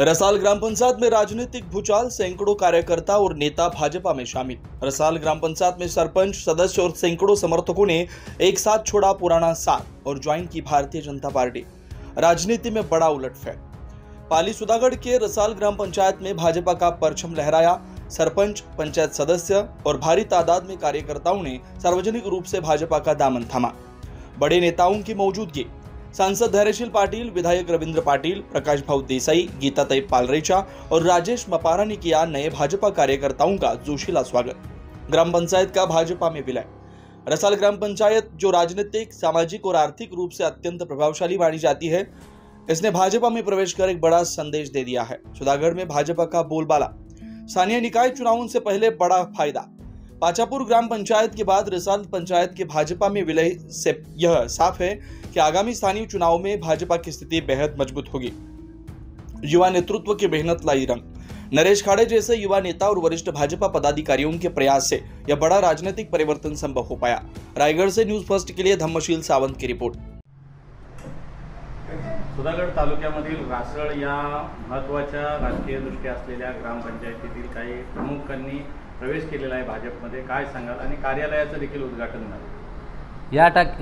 रसाल ग्राम पंचायत में राजनीतिक भूचाल, सैकड़ों कार्यकर्ता और नेता भाजपा में शामिल। रसाल ग्राम पंचायत में सरपंच, सदस्य और सैकड़ों समर्थकों ने एक साथ छोड़ा पुराना साथ और ज्वाइन की भारतीय जनता पार्टी। राजनीति में बड़ा उलटफेर। पाली सुधागढ़ के रसाल ग्राम पंचायत में भाजपा का परचम लहराया। सरपंच, पंचायत सदस्य और भारी तादाद में कार्यकर्ताओं ने सार्वजनिक रूप से भाजपा का दामन थामा। बड़े नेताओं की मौजूदगी, सांसद धैर्यशील पाटिल, विधायक रविंद्र पाटिल, प्रकाश भाऊ देसाई, गीताताई पालरेचा और राजेश मपारा ने किया नए भाजपा कार्यकर्ताओं का जोशीला स्वागत। ग्राम पंचायत का भाजपा में विलय। रसाल ग्राम पंचायत जो राजनीतिक, सामाजिक और आर्थिक रूप से अत्यंत प्रभावशाली मानी जाती है, इसने भाजपा में प्रवेश कर एक बड़ा संदेश दे दिया है। सुधागढ़ में भाजपा का बोलबाला। स्थानीय निकाय चुनावों से पहले बड़ा फायदा। पाचापुर ग्राम पंचायत के बाद रसाल पंचायत के भाजपा में विलय से यह साफ है कि आगामी स्थानीय चुनाव में भाजपा की स्थिति बेहद मजबूत होगी। युवा नेतृत्व की मेहनत लाई रंग। नरेश खाड़े जैसे युवा नेता और वरिष्ठ भाजपा पदाधिकारियों के प्रयास से यह बड़ा राजनीतिक परिवर्तन संभव हो पाया। रायगढ़ से न्यूज फर्स्ट के लिए धम्मशील सावंत की रिपोर्ट। सुधागढ़ तालुक्यामधील रासळ या महत्त्वाच्या राजकीय दृष्ट्या असलेल्या ग्रामपंचायतीतील काही प्रमुखांनी प्रवेश केलेला आहे भाजपमध्ये। काय सांगाल? आणि कार्यालयाचं देखील उद्घाटन झालं।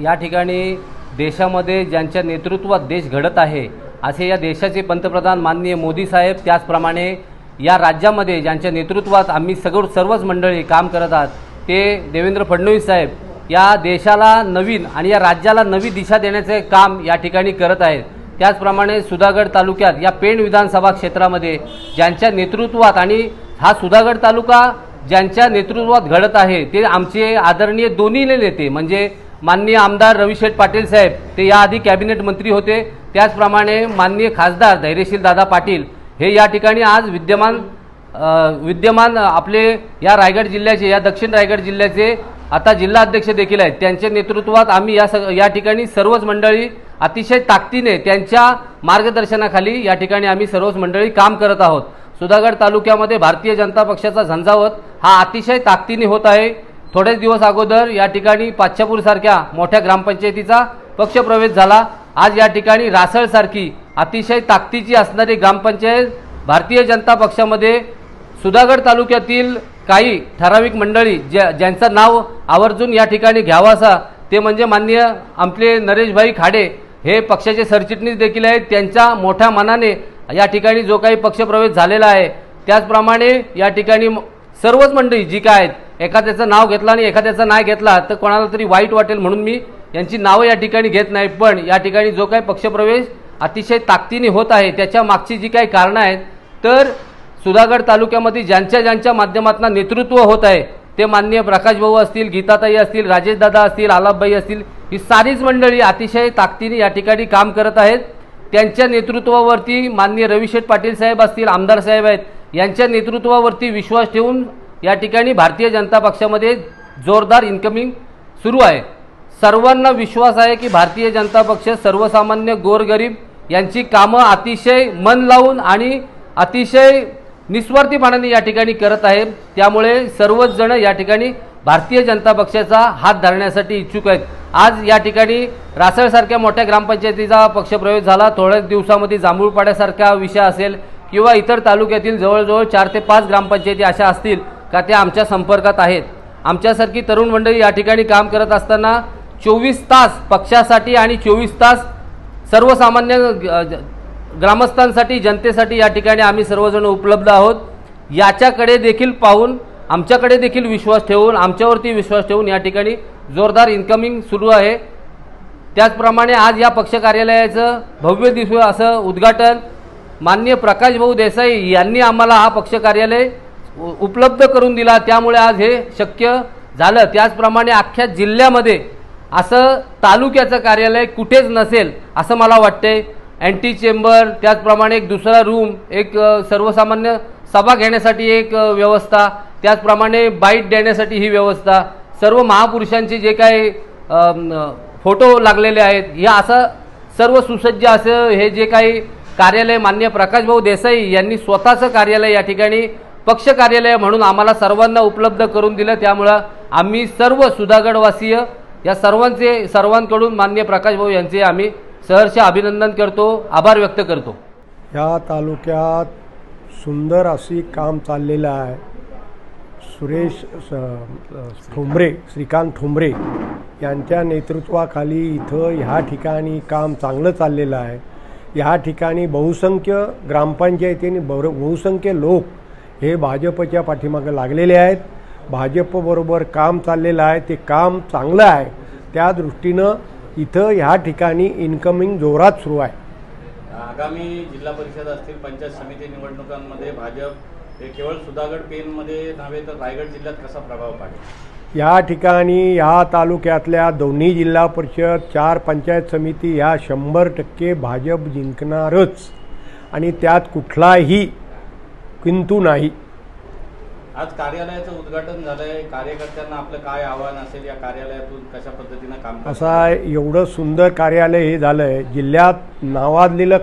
या ठिकाणी देशामध्ये ज्यांच्या नेतृत्वात देश घडत आहे असे या देशाचे पंतप्रधान माननीय मोदी साहेब, त्याचप्रमाणे या राज्यामध्ये ज्यांच्या नेतृत्वात आम्ही सर्वच मंडळी काम करत आहात ते देवेंद्र फडणवीस साहेब या देशाला नवीन आणि या राज्याला नवी दिशा देण्याचे काम या ठिकाणी करत आहेत। त्याचप्रमाणे सुधागढ़ तालुक्यात या पेण विधानसभा क्षेत्रामध्ये ज्यांच्या नेतृत्वात आणि हा सुधागढ़ तालुका ज्यांच्या नेतृत्वात घडत आहे ते आमचे आदरणीय दोन्ही नेते म्हणजे माननीय आमदार रविशेठ पाटील साहेब, ते याआधी कॅबिनेट मंत्री होते, त्याचप्रमाणे माननीय खासदार धैर्यशील दादा पाटील हे या ठिकाणी आज विद्यमान आपले या रायगड जिल्ह्याचे, या दक्षिण रायगड जिल्ह्याचे आता जिल्हा अध्यक्ष देखील आहेत। त्यांच्या नेतृत्वात आम्ही या ठिकाणी सर्वच मंडळी अतिशय ताकदीने त्यांच्या मार्गदर्शनाखाली या ठिकाणी आम्ही सर्वच मंडळी काम करत आहोत। सुधागढ़ तालुक्यामध्ये भारतीय जनता पक्षाचा झंझावत हा अतिशय ताकदीने होत आहे। थोडेच दिवस अगोदर या ठिकाणी पाचापूर सारख्या मोठ्या ग्रामपंचायतीचा पक्षप्रवेश झाला। आज या ठिकाणी रासळ सारखी अतिशय ताकदीची असणारी ग्रामपंचायत भारतीय जनता पक्षामध्ये सुधागढ़ तालुक्यातील काही ठराविक मंडळी ज्यांचं नाव आवर्जून या ठिकाणी घ्यावासा ते म्हणजे माननीय आपले नरेशभाई खाडे हे पक्षाचे सरचिटणीस देखील आहेत। त्यांच्या मोठ्या मनाने या ठिकाणी जो काही पक्षप्रवेश झालेला आहे, त्याचप्रमाणे या ठिकाणी सर्वच मंडळी जी काय आहेत, एखाद्याचं नाव घेतलं आणि एखाद्याचं नाही घेतला तर कोणाला तरी वाईट वाटेल म्हणून मी यांची नावं या ठिकाणी घेत नाही, पण या ठिकाणी जो काही पक्षप्रवेश अतिशय ताकदीने होत आहे त्याच्या मागची जी काही कारणं आहेत, तर सुधागढ़ तालुक्यामध्ये ज्यांच्या माध्यमातून नेतृत्व होत आहे ते माननीय प्रकाश भाऊ असतील, गीताताई असतील, राजेश दादा असतील, आलापबाई असतील, ही सारीच मंडळी अतिशय ताकदीने या ठिकाणी काम करत आहेत। त्यांच्या नेतृत्वावरती माननीय रविशेठ पाटील साहेब असतील, आमदार साहेब आहेत, यांच्या नेतृत्वावरती विश्वास ठेवून या ठिकाणी भारतीय जनता पक्षामध्ये जोरदार इनकमिंग सुरू आहे। सर्वांना विश्वास आहे की भारतीय जनता पक्ष सर्वसामान्य गोरगरीब यांची कामं अतिशय मन लावून आणि अतिशय निस्वार्थीपणाने या ठिकाणी करत आहे। त्यामुळे सर्वच जण या ठिकाणी भारतीय जनता पक्षाचा हात धरण्यासाठी इच्छुक आहेत। आज या ठिकाणी रासळ सारख्या मोठ्या ग्रामपंचायतीचा पक्षप्रवेश झाला। थोड्याच दिवसामध्ये जांभूळपाड्यासारखा विषय असेल किंवा इतर तालुक्यातील जवळजवळ 4 ते 5 ग्रामपंचायती अशा असतील का त्या आमच्या संपर्कात आहेत। आमच्यासारखी तरुण मंडळी या ठिकाणी काम करत असताना 24 तास पक्षासाठी आणि 24 तास सर्वसामान्य ग्रामस्थांसाठी, जनतेसाठी या ठिकाणी आम्ही सर्वजण उपलब्ध आहोत। याच्याकडे देखील पाहून, आमच्याकडे देखील विश्वास ठेवून, आमच्यावरती विश्वास ठेवून या ठिकाणी जोरदार इनकमिंग सुरू आहे। त्याचप्रमाणे आज या पक्ष कार्यालयाचं भव्य दिव्य असं उद्घाटन माननीय प्रकाश भाऊ देसाई यांनी आम्हाला हा पक्ष कार्यालय उपलब्ध करून दिला, त्यामुळे आज हे शक्य झालं। त्याचप्रमाणे अख्ख्या जिल्ह्यामध्ये असं तालुक्याचं कार्यालय कुठेच नसेल असं मला वाटते। एंटी चेंबर, त्याचप्रमाणे एक दुसरा रूम, एक सर्वसामान्य सभा घेण्यासाठी एक व्यवस्था, त्याचप्रमाणे बाईट देण्यासाठी ही व्यवस्था, सर्व महापुरुषांचे जे काही फोटो लागलेले आहेत, या असं सर्व सुसज्ज असं हे जे काही कार्यालय माननीय प्रकाश भाऊ देसाई यांनी स्वतःचं कार्यालय या ठिकाणी पक्ष कार्यालय म्हणून आम्हाला सर्वांना उपलब्ध करून दिलं। त्यामुळे आम्ही सर्व सुधागढ़वासीय या सर्वांकडून माननीय प्रकाश भाऊ यांचे आम्ही सहर्ष अभिनंदन करतो, आभार व्यक्त करतो। ह्या तालुक्यात सुंदर अशी काम चाललेलं आहे. श्रीकांत ठोंबरे यांच्या नेतृत्वाखाली इथं ह्या ठिकाणी काम चांगलं चाललेलं आहे. ह्या ठिकाणी बहुसंख्य ग्रामपंचायतीने बहुसंख्य लोक हे भाजपच्या पाठीमागे लागलेले आहेत. भाजपबरोबर काम चाललेलं आहे, ते काम चांगलं आहे. त्या दृष्टीनं इथं ह्या ठिकाणी इन्कमिंग जोरात सुरू आहे. आगामी जिल्हा परिषद असतील, पंचायत समिती निवडणुकांमध्ये भाजप हे केवळ सुधागड पेनमध्ये नव्हे तर रायगड जिल्ह्यात कसा प्रभाव पाडेल? या ठिकाणी ह्या तालुक्यातल्या दोन्ही जिल्हा परिषद, 4 पंचायत समिती ह्या 100% भाजप जिंकणारच आणि त्यात कुठलाही किंतु नाही. आज कार्यालयाचं उद्घाटन झालंय. कार्यकर्त्यांना आपलं काय आव्हान असेल, या कार्यालयातून कशा पद्धतीनं काम असं आहे. एवढं सुंदर कार्यालय हे झालंय. जिल्ह्यात नावाजलेलं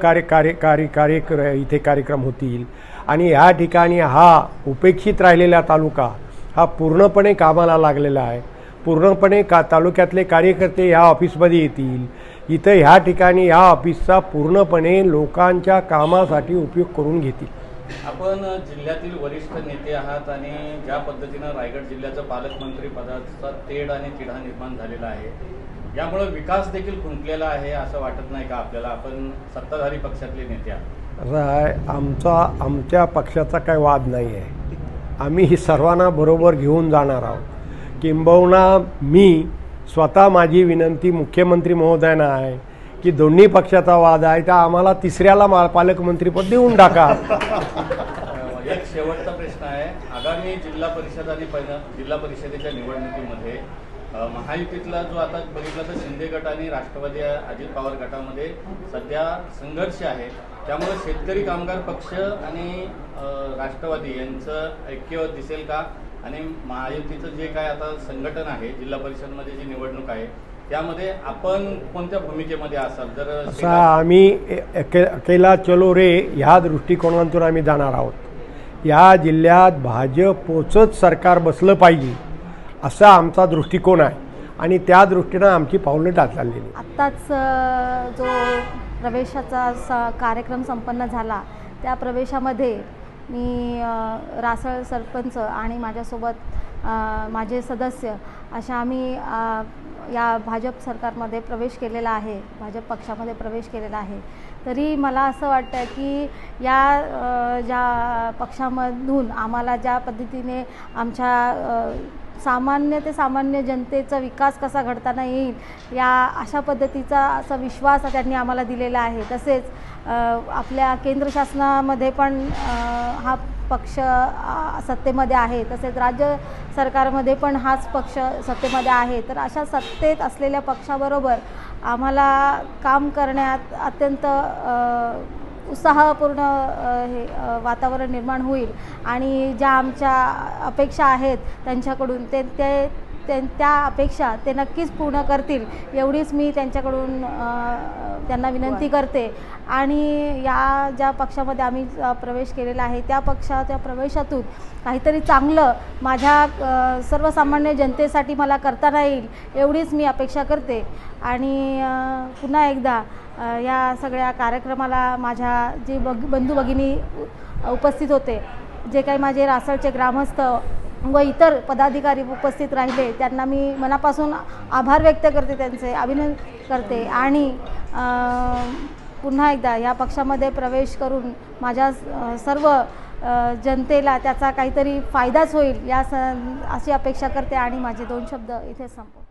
इथे कार्यक्रम होतील आणि ह्या ठिकाणी हा उपेक्षित राहिलेला तालुका हा पूर्णपणे कामाला लागलेला आहे. पूर्णपणे तालुक्यातले कार्यकर्ते ह्या ऑफिसमध्ये येतील. इथं ह्या ठिकाणी ह्या ऑफिसचा पूर्णपणे लोकांच्या कामासाठी उपयोग करून घेतील. आपण जिल्ह्यातील वरिष्ठ नेते आहात आणि ज्या पद्धतीनं रायगड जिल्ह्याचं पालकमंत्री पदाचा तेढ आणि तिढा निर्माण झालेला आहे, यामुळे विकास देखील खुंटलेला आहे असं वाटत नाही का आपल्याला? आपण सत्ताधारी पक्षातले नेते आहात. असं आहे, आमच्या पक्षाचा काही वाद नाही आहे. आम्ही सर्वांना बरोबर घेऊन जाणार आहोत. किंबहुना मी स्वतः माझी विनंती मुख्यमंत्री महोदयांना आहे की दोन्ही पक्षाचा वाद आहे तर आम्हाला तिसऱ्याला पालकमंत्रीपद देऊन टाका. एक शेवटचा प्रश्न आहे. आगामी जिल्हा परिषद आणि जिल्हा परिषदेच्या निवडणुकीमध्ये महायुतीतला जो आता बघितला तर शिंदे गट आणि राष्ट्रवादी अजित पवार गटामध्ये सध्या संघर्ष आहे. त्यामुळे शेतकरी कामगार पक्ष आणि राष्ट्रवादी यांचं ऐक्य दिसेल का? आणि महायुतीचं जे काय आता संघटन आहे, जिल्हा परिषदमध्ये जी निवडणूक आहे, त्यामध्ये आपण कोणत्या भूमिकेमध्ये असाल? जर असा आम्ही अकेला चलो रे ह्या दृष्टिकोनातून आम्ही जाणार आहोत. या जिल्ह्यात भाजपचंच सरकार बसलं पाहिजे असा आमचा दृष्टिकोन आहे आणि त्या दृष्टीनं आमची पावलं टाकलेली. आत्ताच जो प्रवेशाचा कार्यक्रम संपन्न झाला, त्या प्रवेशामध्ये मी रासळ सरपंच आणि माझ्यासोबत माझे सदस्य अशा आम्ही या भाजप सरकारमध्ये प्रवेश केलेला आहे, भाजप पक्षामध्ये प्रवेश केलेला आहे. तरी मला असं वाटतं की या ज्या पक्षामधून आम्हाला ज्या पद्धतीने आमच्या सामान्य ते सामान्य जनतेचा विकास कसा घडताना येईल या अशा पद्धतीचा असा विश्वास त्यांनी आम्हाला दिलेला आहे. तसेच आपल्या केंद्र शासनामध्ये पण हा पक्ष सत्तेमध्ये आहे, तसेच राज्य सरकारमध्ये पण हाच पक्ष सत्तेमध्ये आहे. तर अशा सत्तेत असलेल्या पक्षाबरोबर आम्हाला काम करण्यात अत्यंत उत्साहपूर्ण हे वातावरण निर्माण होईल आणि ज्या आमच्या अपेक्षा आहेत त्यांच्याकडून त्या अपेक्षा ते नक्कीच पूर्ण करतील एवढीच मी त्यांच्याकडून त्यांना विनंती करते. आणि या ज्या पक्षामध्ये आम्ही प्रवेश केलेला आहे त्या पक्षाच्या प्रवेशातून काहीतरी चांगलं माझ्या सर्वसामान्य जनतेसाठी मला करता येईल एवढीच मी अपेक्षा करते. आणि पुन्हा एकदा या सगळ्या कार्यक्रमाला माझ्या जे बंधू भगिनी उपस्थित होते, जे काही माझे रासळचे ग्रामस्थ व इतर पदाधिकारी उपस्थित राहिले, त्यांना मी मनापासून आभार व्यक्त करते, त्यांचे अभिनंदन करते. आणि पुन्हा एकदा या पक्षामध्ये प्रवेश करून माझ्या सर्व जनतेला त्याचा काहीतरी फायदाच होईल अशी अपेक्षा करते आणि माझे 2 शब्द इथे संपवते.